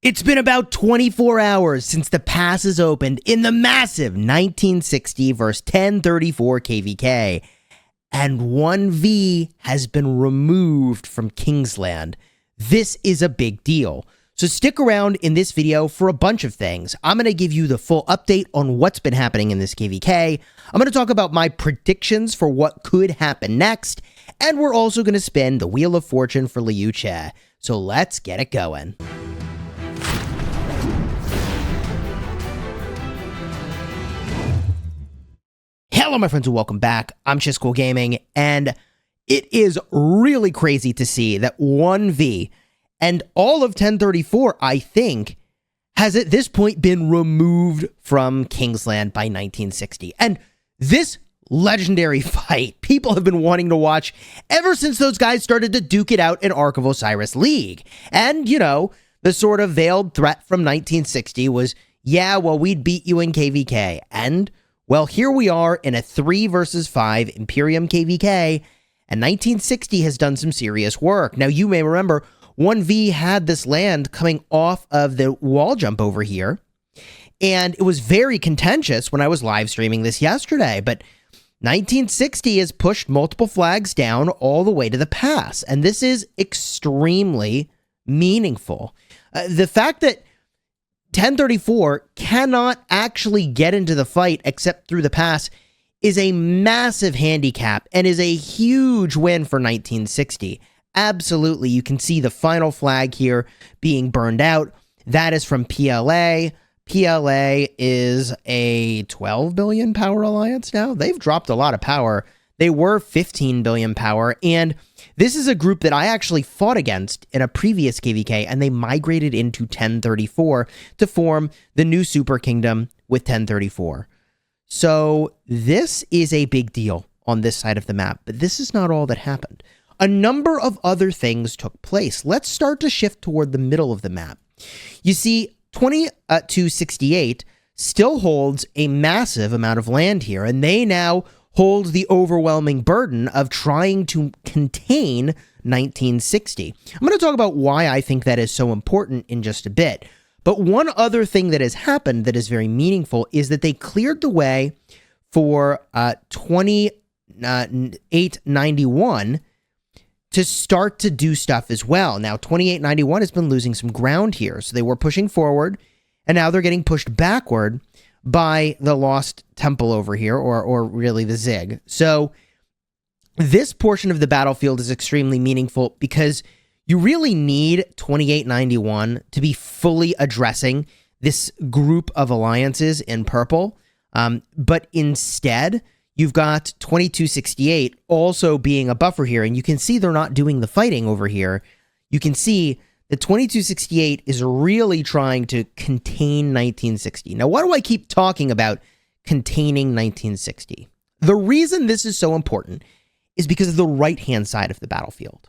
It's been about 24 hours since the pass is opened in the massive 1960 versus 1034 KVK, and 1V has been removed from Kingsland. This is a big deal. So stick around in this video for a bunch of things. I'm going to give you the full update on what's been happening in this KVK. I'm going to talk about my predictions for what could happen next, and we're also going to spin the Wheel of Fortune for Liu Che. So let's get it going. Hello, my friends, and welcome back. I'm Chisgule Gaming, and it is really crazy to see that 1V and all of 1034, I think, has at this point been removed from Kingsland by 1960. And this legendary fight, people have been wanting to watch ever since those guys started to duke it out in Ark of Osiris League. And, you know, the sort of veiled threat from 1960 was, yeah, well, we'd beat you in KVK. And well, here we are in a 3 versus 5 Imperium KVK, and 1960 has done some serious work. Now, you may remember 1V had this land coming off of the wall jump over here, and it was very contentious when I was live streaming this yesterday, but 1960 has pushed multiple flags down all the way to the pass, and this is extremely meaningful. The fact that 1034 cannot actually get into the fight except through the pass is a massive handicap and is a huge win for 1960. Absolutely. You can see the final flag here being burned out. That is from PLA. PLA is a 12 billion power alliance now. They've dropped a lot of power. They were 15 billion power, and this is a group that I actually fought against in a previous KVK, and they migrated into 1034 to form the new super kingdom with 1034. So this is a big deal on this side of the map, but this is not all that happened. A number of other things took place. Let's start to shift toward the middle of the map. You see, 2268 still holds a massive amount of land here, and they now hold the overwhelming burden of trying to contain 1960. I'm going to talk about why I think that is so important in just a bit. But one other thing that has happened that is very meaningful is that they cleared the way for 2891 to start to do stuff as well. Now, 2891 has been losing some ground here. So they were pushing forward, and now they're getting pushed backward by the Lost Temple over here, or really the Zig. So this portion of the battlefield is extremely meaningful because you really need 2891 to be fully addressing this group of alliances in purple. But instead, you've got 2268 also being a buffer here, and you can see they're not doing the fighting over here. You can see the 2268 is really trying to contain 1960. Now, why do I keep talking about containing 1960? The reason this is so important is because of the right-hand side of the battlefield.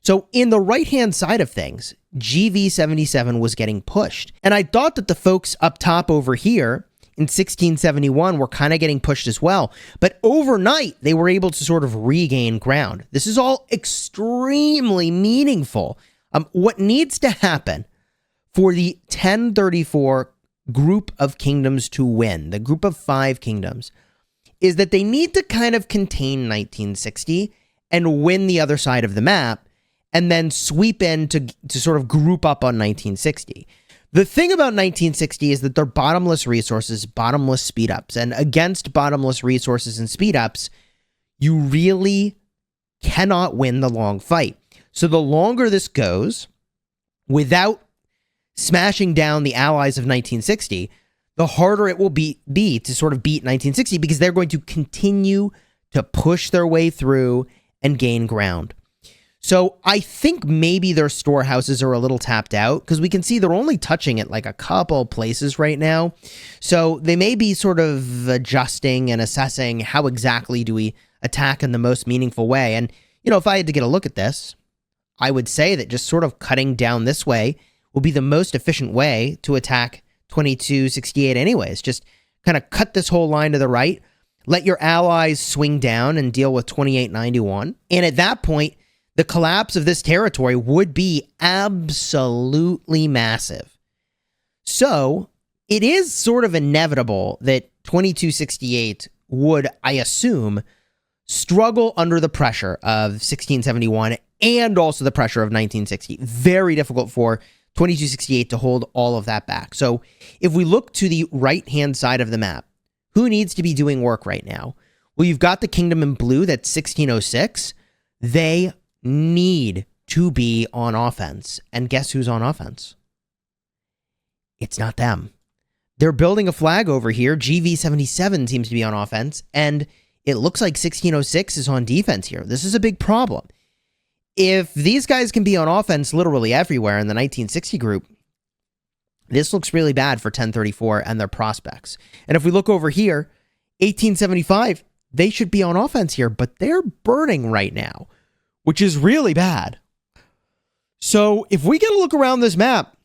So in the right-hand side of things, GV77 was getting pushed. And I thought that the folks up top over here in 1671 were kind of getting pushed as well. But overnight, they were able to sort of regain ground. This is all extremely meaningful. What needs to happen for the 1034 group of kingdoms to win, the group of 5 kingdoms, is that they need to kind of contain 1960 and win the other side of the map, and then sweep in to sort of group up on 1960. The thing about 1960 is that they're bottomless resources, bottomless speed-ups, and against bottomless resources and speed-ups, you really cannot win the long fight. So the longer this goes, without smashing down the allies of 1960, the harder it will be to sort of beat 1960, because they're going to continue to push their way through and gain ground. So I think maybe their storehouses are a little tapped out, because we can see they're only touching it like a couple places right now. So they may be sort of adjusting and assessing how exactly do we attack in the most meaningful way. And, you know, if I had to get a look at this, I would say that just sort of cutting down this way will be the most efficient way to attack 2268 anyways. Just kind of cut this whole line to the right, let your allies swing down and deal with 2891. And at that point, the collapse of this territory would be absolutely massive. So it is sort of inevitable that 2268 would, I assume, struggle under the pressure of 1671 and also the pressure of 1960. Very difficult for 2268 to hold all of that back. So if we look to the right-hand side of the map, who needs to be doing work right now? Well, you've got the kingdom in blue, that's 1606. They need to be on offense. And guess who's on offense? It's not them. They're building a flag over here. GV77 seems to be on offense, and it looks like 1606 is on defense here. This is a big problem. If these guys can be on offense literally everywhere in the 1960 group, this looks really bad for 1034 and their prospects. And if we look over here, 1875, they should be on offense here, but they're burning right now, which is really bad. So if we get a look around this map,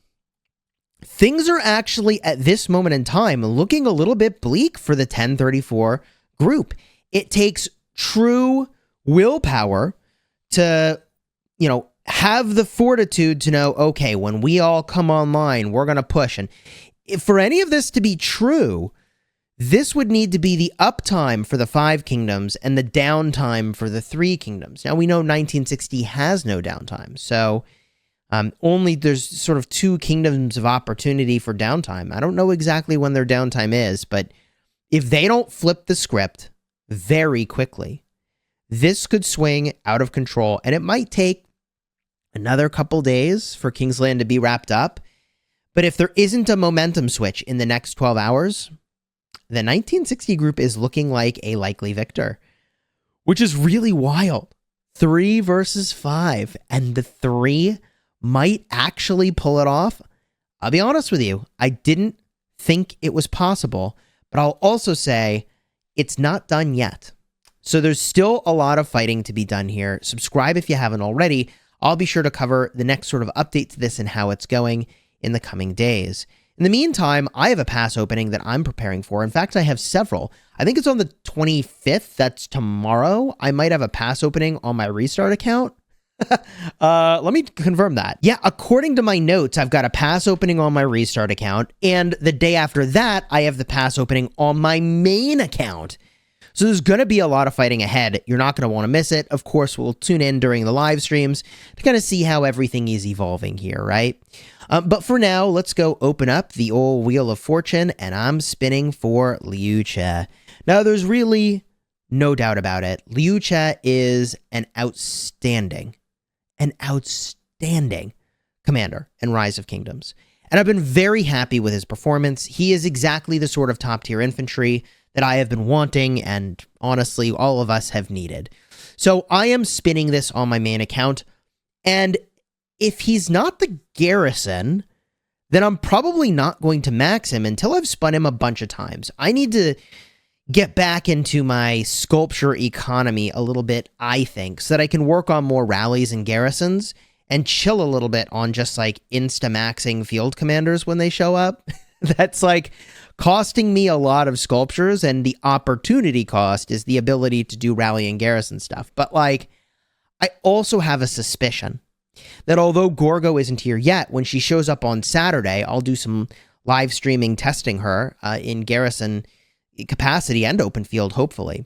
things are actually at this moment in time looking a little bit bleak for the 1034 group. It takes true willpower to, have the fortitude to know, okay, when we all come online, we're going to push. And if for any of this to be true, this would need to be the uptime for the 5 kingdoms and the downtime for the 3 kingdoms. Now, we know 1960 has no downtime, so only there's sort of 2 kingdoms of opportunity for downtime. I don't know exactly when their downtime is, but if they don't flip the script very quickly, this could swing out of control, and it might take another couple days for Kingsland to be wrapped up. But if there isn't a momentum switch in the next 12 hours, the 1960 group is looking like a likely victor, which is really wild. 3 versus 5, and the 3 might actually pull it off. I'll be honest with you, I didn't think it was possible, but I'll also say it's not done yet. So there's still a lot of fighting to be done here. Subscribe if you haven't already. I'll be sure to cover the next sort of update to this and how it's going in the coming days. In the meantime, I have a pass opening that I'm preparing for. In fact, I have several. I think it's on the 25th. That's tomorrow. I might have a pass opening on my Restart account. Let me confirm that. Yeah, according to my notes, I've got a pass opening on my Restart account, and the day after that, I have the pass opening on my main account. So there's going to be a lot of fighting ahead. You're not going to want to miss it. Of course, we'll tune in during the live streams to kind of see how everything is evolving here, right? But for now, let's go open up the old Wheel of Fortune, and I'm spinning for Liu Che. Now, there's really no doubt about it. Liu Che is an outstanding commander in Rise of Kingdoms. And I've been very happy with his performance. He is exactly the sort of top-tier infantry that I have been wanting, and honestly, all of us have needed. So I am spinning this on my main account, and if he's not the garrison, then I'm probably not going to max him until I've spun him a bunch of times. I need to get back into my sculpture economy a little bit, I think, so that I can work on more rallies and garrisons and chill a little bit on just like insta-maxing field commanders when they show up. That's like costing me a lot of sculptures, and the opportunity cost is the ability to do rally and garrison stuff. But like, I also have a suspicion that although Gorgo isn't here yet, when she shows up on Saturday, I'll do some live streaming testing her in garrison capacity and open field, hopefully.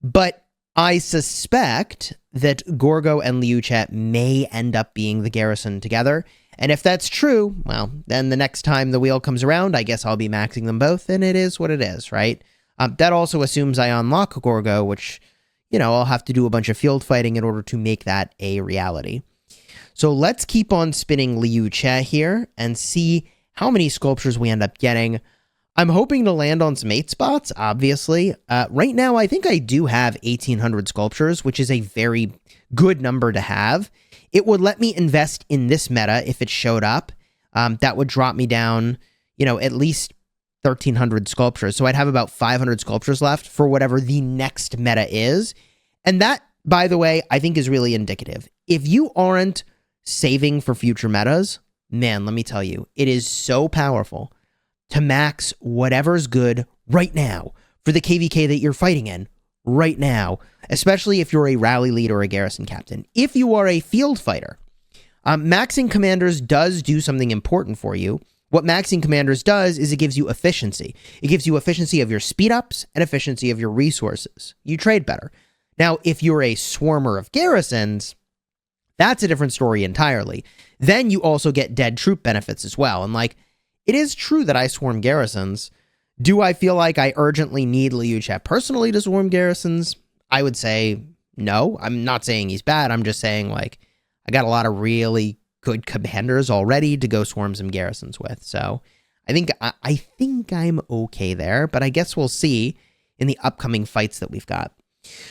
But I suspect that Gorgo and Liu Che may end up being the garrison together. And if that's true, well, then the next time the wheel comes around, I guess I'll be maxing them both, and it is what it is, right? That also assumes I unlock Gorgo, which, I'll have to do a bunch of field fighting in order to make that a reality. So let's keep on spinning Liu Che here and see how many sculptures we end up getting. I'm hoping to land on some 8 spots, obviously. Right now, I think I do have 1,800 sculptures, which is a very good number to have. It would let me invest in this meta if it showed up. That would drop me down, at least 1,300 sculptures. So I'd have about 500 sculptures left for whatever the next meta is. And that, by the way, I think is really indicative. If you aren't saving for future metas, man, let me tell you, it is so powerful to max whatever's good right now for the KVK that you're fighting in right now, especially if you're a rally lead or a garrison captain. If you are a field fighter, maxing commanders does do something important for you. What maxing commanders does is it gives you efficiency. It gives you efficiency of your speed ups and efficiency of your resources. You trade better. Now, if you're a swarmer of garrisons, that's a different story entirely. Then you also get dead troop benefits as well. And like, it is true that I swarm garrisons. Do I feel like I urgently need Liu Che personally to swarm garrisons? I would say no. I'm not saying he's bad. I'm just saying, like, I got a lot of really good commanders already to go swarm some garrisons with. So I think I'm okay there, but I guess we'll see in the upcoming fights that we've got.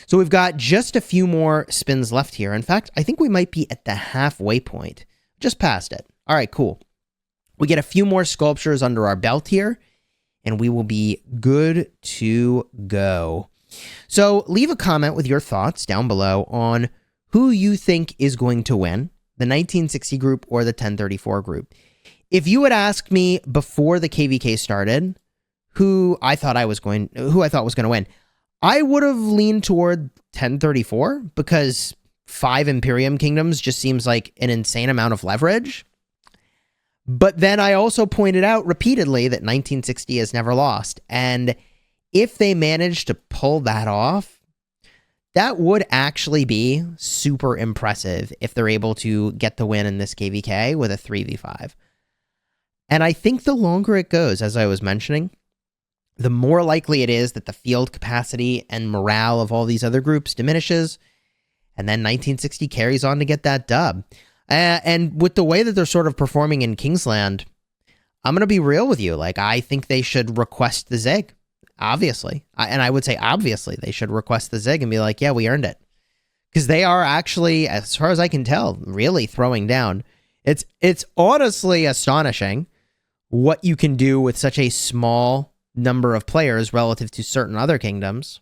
So we've got just a few more spins left here. In fact, I think we might be at the halfway point, just past it. All right, cool. We get a few more sculptures under our belt here, and we will be good to go. So leave a comment with your thoughts down below on who you think is going to win, the 1960 group or the 1034 group. If you had asked me before the KVK started who I thought was going to win, I would have leaned toward 1034 because 5 Imperium kingdoms just seems like an insane amount of leverage. But then I also pointed out repeatedly that 1960 has never lost. And if they manage to pull that off, that would actually be super impressive if they're able to get the win in this KVK with a 3v5. And I think the longer it goes, as I was mentioning, the more likely it is that the field capacity and morale of all these other groups diminishes, and then 1960 carries on to get that dub. And with the way that they're sort of performing in Kingsland, I'm going to be real with you. Like, I think they should request the Zig. Obviously. And I would say, obviously, they should request the Zig and be like, yeah, we earned it. Because they are actually, as far as I can tell, really throwing down. It's honestly astonishing what you can do with such a small number of players relative to certain other kingdoms.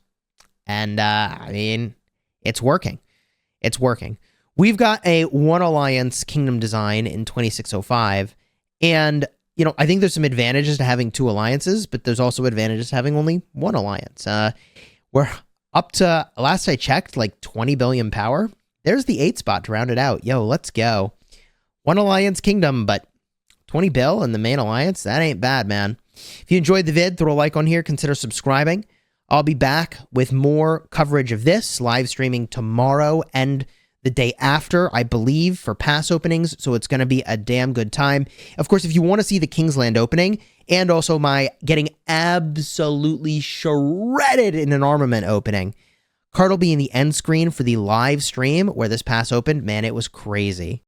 And, I mean, it's working. It's working. We've got a One Alliance kingdom design in 2605. And you know, I think there's some advantages to having 2 alliances, but there's also advantages to having only 1 alliance. We're up to, last I checked, like 20 billion power. There's the 8 spot to round it out. Yo, let's go. 1 alliance kingdom, but 20 bill in the main alliance? That ain't bad, man. If you enjoyed the vid, throw a like on here, consider subscribing. I'll be back with more coverage of this, live streaming tomorrow and the day after, I believe, for pass openings, so it's going to be a damn good time. Of course, if you want to see the Kingsland opening, and also my getting absolutely shredded in an armament opening, card will be in the end screen for the live stream where this pass opened. Man, it was crazy.